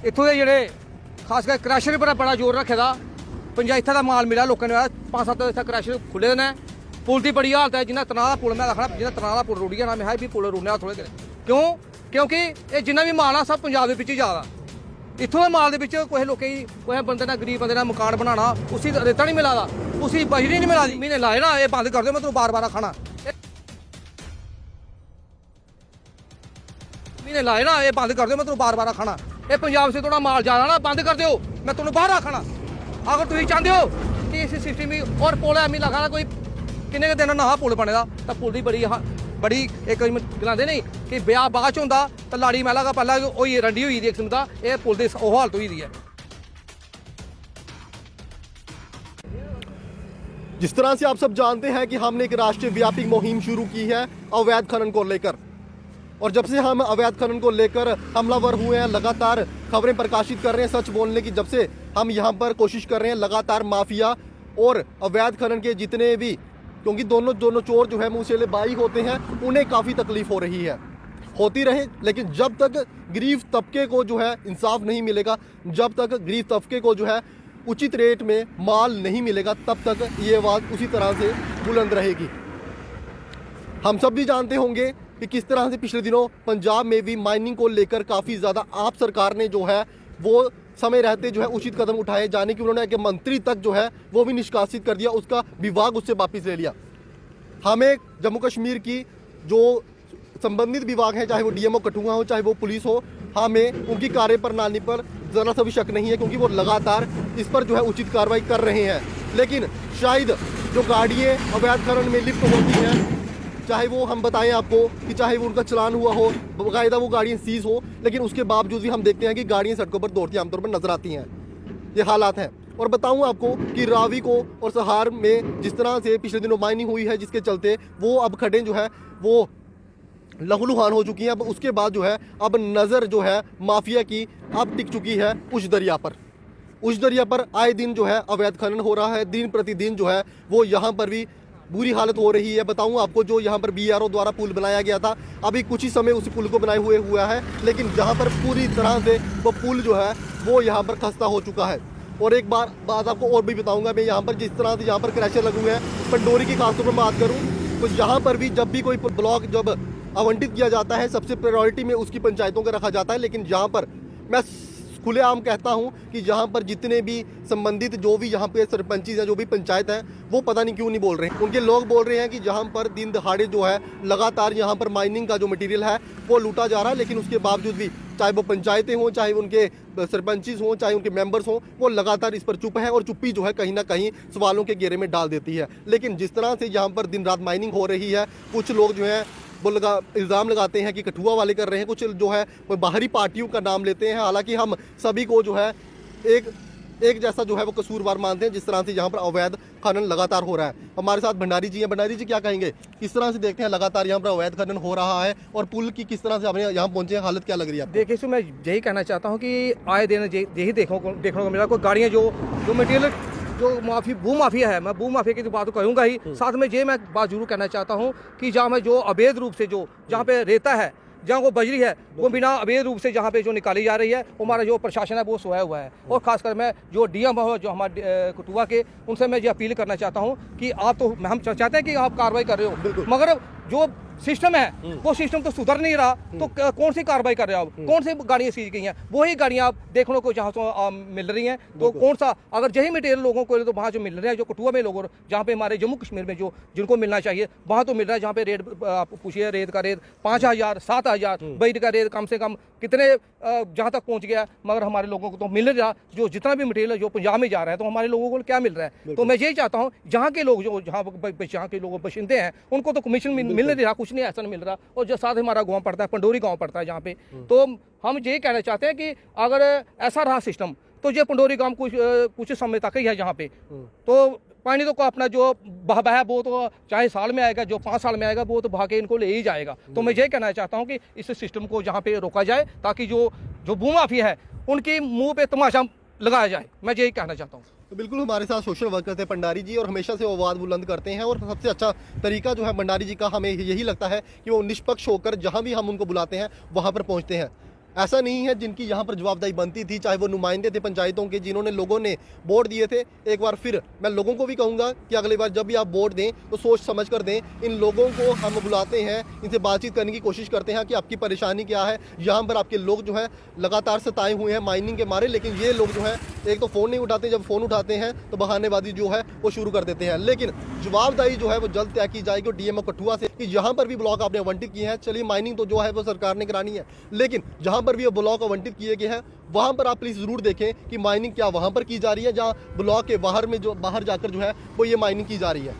इत्थों के जेह्ड़े खास कर क्रैशर पर बड़ा जोर रखे दा पंचायतां दा माल मिला लोकें ने 5-7 इत्थै क्रैशर खुले ने पुल की बड़ी हालत है जिन्ना तनाव पुल मैं आखना जिन्ना तनाव पुल रुड़ी जाना मैं भी पुल रुड़ने थोड़े देर क्यों क्योंकि ये जिन्ना भी माल आ सब पंजाब के पिछे जा रहा इत्थों के माल के कुछ लोगों की कुछ बंदे ने गरीब बंदे ने मकान बनाना उसी रेता नहीं मिला उसी बजरी नहीं मिला महीने लाए ना ये बंद कर दो मैं तुम्हें बार बार आखना महीने लाए ना ये बंद कर दो मैं तुम्हें बार बार आखना ये पंजाब से थोड़ा माल जा रहा ना बंद कर दो मैं तुम्हें बाहर आखना अगर तुम चाहते हो कि इस सिस्टम भी और पुल है मिला खाना कोई किन्ने के दिन नहा पुल बने दा तो पुल की बड़ी एक गलाते नहीं कि ब्याह बाद च होंदा तो लाड़ी महला का पहला होई रंडी हुई दी एक किस्म दा ये पुल की ओह हालत हुई दी है। जिस तरह से आप सब जानते हैं कि हमने एक राष्ट्रीय व्यापी मुहिम शुरू की है अवैध खनन को लेकर और जब से हम अवैध खनन को लेकर हमलावर हुए हैं लगातार खबरें प्रकाशित कर रहे हैं सच बोलने की जब से हम यहाँ पर कोशिश कर रहे हैं लगातार माफिया और अवैध खनन के जितने भी क्योंकि दोनों चोर जो है मुंहसेले बाई होते हैं उन्हें काफ़ी तकलीफ हो रही है होती रहे लेकिन जब तक गरीब तबके को जो है इंसाफ नहीं मिलेगा जब तक गरीब तबके को जो है उचित रेट में माल नहीं मिलेगा तब तक ये आवाज़ उसी तरह से बुलंद रहेगी। हम सब भी जानते होंगे कि किस तरह से पिछले दिनों पंजाब में भी माइनिंग को लेकर काफ़ी ज़्यादा आप सरकार ने जो है वो समय रहते जो है उचित कदम उठाए जाने की उन्होंने कि मंत्री तक जो है वो भी निष्कासित कर दिया उसका विभाग उससे वापस ले लिया। हमें जम्मू कश्मीर की जो संबंधित विभाग हैं चाहे वो डीएमओ कठुआ हो चाहे वो पुलिस हो हमें उनकी कार्यप्रणाली पर ज़रा सा भी शक नहीं है क्योंकि वो लगातार इस पर जो है उचित कार्रवाई कर रहे हैं। लेकिन शायद जो गाड़ियाँ अवैध खनन में लिप्त होती हैं चाहे वो हम बताएं आपको कि चाहे वो उनका चलान हुआ हो बाकायदा वो गाड़ियाँ सीज हो लेकिन उसके बावजूद भी हम देखते हैं कि गाड़ियाँ सड़कों पर दौड़ती आमतौर पर नजर आती हैं। ये हालात हैं और बताऊं आपको कि रावी को और सहार में जिस तरह से पिछले दिनों माइनिंग हुई है जिसके चलते वो अब खड्डे जो है वो लहूलुहान हो चुकी हैं। अब उसके बाद जो है अब नज़र जो है माफिया की अब टिक चुकी है उस दरिया पर आए दिन जो है अवैध खनन हो रहा है दिन प्रतिदिन जो है वो यहाँ पर भी बुरी हालत हो रही है। बताऊं आपको जो यहाँ पर बीआरओ द्वारा पुल बनाया गया था अभी कुछ ही समय उस पुल को बनाए हुआ है लेकिन जहाँ पर पूरी तरह से वो पुल जो है वो यहाँ पर खस्ता हो चुका है। और एक बात आपको और भी बताऊंगा मैं यहाँ पर जिस तरह से यहाँ पर क्रैशर लगे हुए हैं पंडोरी की खासतौर पर बात करूँ तो यहाँ पर भी जब भी कोई ब्लॉक जब आवंटित किया जाता है सबसे प्रायोरिटी में उसकी पंचायतों का रखा जाता है। लेकिन यहाँ पर मैं खुलेआम कहता हूं कि यहाँ पर जितने भी संबंधित जो भी यहाँ पे सरपंची है जो भी पंचायत है वो पता नहीं क्यों नहीं बोल रहे हैं। उनके लोग बोल रहे हैं कि जहाँ पर दिन दहाड़े जो है लगातार यहाँ पर माइनिंग का जो मटेरियल है वो लूटा जा रहा है लेकिन उसके बावजूद भी चाहे वो पंचायतें हों चाहे उनके सरपंचीज हों चाहे उनके मेंबर्स हों वो लगातार इस पर चुप है और चुप्पी जो है कहीं ना कहीं सवालों के घेरे में डाल देती है। लेकिन जिस तरह से यहाँ पर दिन रात माइनिंग हो रही है कुछ लोग जो है वो इल्ज़ाम लगाते हैं कि कठुआ वाले कर रहे हैं कुछ जो है वो बाहरी पार्टियों का नाम लेते हैं। हालांकि हम सभी को जो है एक जैसा जो है वो कसूरवार मानते हैं जिस तरह से यहाँ पर अवैध खनन लगातार हो रहा है। हमारे साथ भंडारी जी हैं। भंडारी जी क्या कहेंगे किस तरह से देखते हैं लगातार यहाँ पर अवैध खनन हो रहा है और पुल की किस तरह से आपने यहाँ पहुंचे हैं हालत क्या लग रही है? देखिए सो मैं यही कहना चाहता हूँ कि आए दिन यही देखने को मिला कोई गाड़ियाँ जो मटेरियल जो भू माफिया है मैं भू माफिया की तो बात करूंगा ही साथ में ये मैं बात जरूर कहना चाहता हूँ कि जहाँ में जो अवैध रूप से जो जहाँ पे रेता है जहाँ वो बजरी है वो बिना अवैध रूप से जहाँ पे जो निकाली जा रही है हमारा जो प्रशासन है वो सोया हुआ है। और खासकर मैं जो डीएम हो जो हमारे कठुआ के उनसे मैं ये अपील करना चाहता हूँ कि आप तो हम चाहते हैं कि आप कार्रवाई कर रहे हो मगर जो सिस्टम है वो सिस्टम तो सुधर नहीं रहा तो कौन सी कार्रवाई कर रहे हो आप कौन सी गाड़ियाँ सीज गई हैं वही गाड़ियाँ आप देखने को जहाँ से मिल रही हैं तो कौन सा अगर यही मटेरियल लोगों को तो वहाँ जो मिल रहा है जो कठुआ में लोगों जहाँ पे हमारे जम्मू कश्मीर में जो जिनको मिलना चाहिए वहाँ तो मिल रहा है जहाँ पे रेट आप पूछिए रेत का रेट 5,000 7,000 बजरी का रेट कम से कम कितने जहाँ तक पहुँच गया मगर हमारे लोगों को तो मिल रहा जो जितना भी मटेरियल जो पंजाब में जा रहा है तो हमारे लोगों को क्या मिल रहा है। तो मैं यही चाहता हूँ जहाँ के लोग जो जहाँ के लोग बशिंदे हैं उनको तो कमीशन मिल नहीं रहा कुछ नहीं ऐसा नहीं मिल रहा। और जो साथ हमारा गांव पड़ता है पंडोरी गांव पड़ता है जहाँ पे तो हम ये कहना चाहते हैं कि अगर ऐसा रहा सिस्टम तो ये पंडोरी गांव कुछ समय तक ही है जहाँ पे तो पानी तो अपना जो बह है वो तो चाहे साल में आएगा जो 5 साल में आएगा वो तो बहा के इनको ले ही जाएगा। तो मैं ये कहना चाहता हूँ कि इस सिस्टम को जहाँ पे रोका जाए ताकि जो भूमाफिया है उनके मुंह पे तमाशा लगाया जाए मैं यही कहना चाहता हूँ। तो बिल्कुल हमारे साथ सोशल वर्कर थे भंडारी जी और हमेशा से वो आवाज़ बुलंद करते हैं और सबसे अच्छा तरीका जो है भंडारी जी का हमें यही लगता है कि वो निष्पक्ष होकर जहाँ भी हम उनको बुलाते हैं वहाँ पर पहुँचते हैं। ऐसा नहीं है जिनकी यहाँ पर जवाबदेही बनती थी, चाहे वो नुमाइंदे थे पंचायतों के जिन्होंने लोगों ने वोट दिए थे। एक बार फिर मैं लोगों को भी कहूँगा कि अगली बार जब भी आप वोट दें तो सोच समझ कर दें। इन लोगों को हम बुलाते हैं, इनसे बातचीत करने की कोशिश करते हैं कि आपकी परेशानी क्या है। यहाँ पर आपके लोग जो है लगातार सताए हुए हैं माइनिंग के मारे, लेकिन ये लोग जो है एक तो फ़ोन नहीं उठाते, जब फ़ोन उठाते हैं तो बहानेबाजी जो है वो शुरू कर देते हैं। लेकिन जवाबदेही जो है वो जल्द तय की जाएगी डीएमओ कठुआ से कि जहाँ पर भी ब्लॉक आपने आवंटित किए हैं, चलिए माइनिंग तो जो है वो सरकार ने करानी है, लेकिन जहाँ पर भी ये ब्लॉक आवंटित किए गए हैं वहाँ पर आप प्लीज़ ज़रूर देखें कि माइनिंग क्या वहाँ पर की जा रही है जहाँ ब्लॉक के बाहर में जो बाहर जाकर जो है वो ये माइनिंग की जा रही है।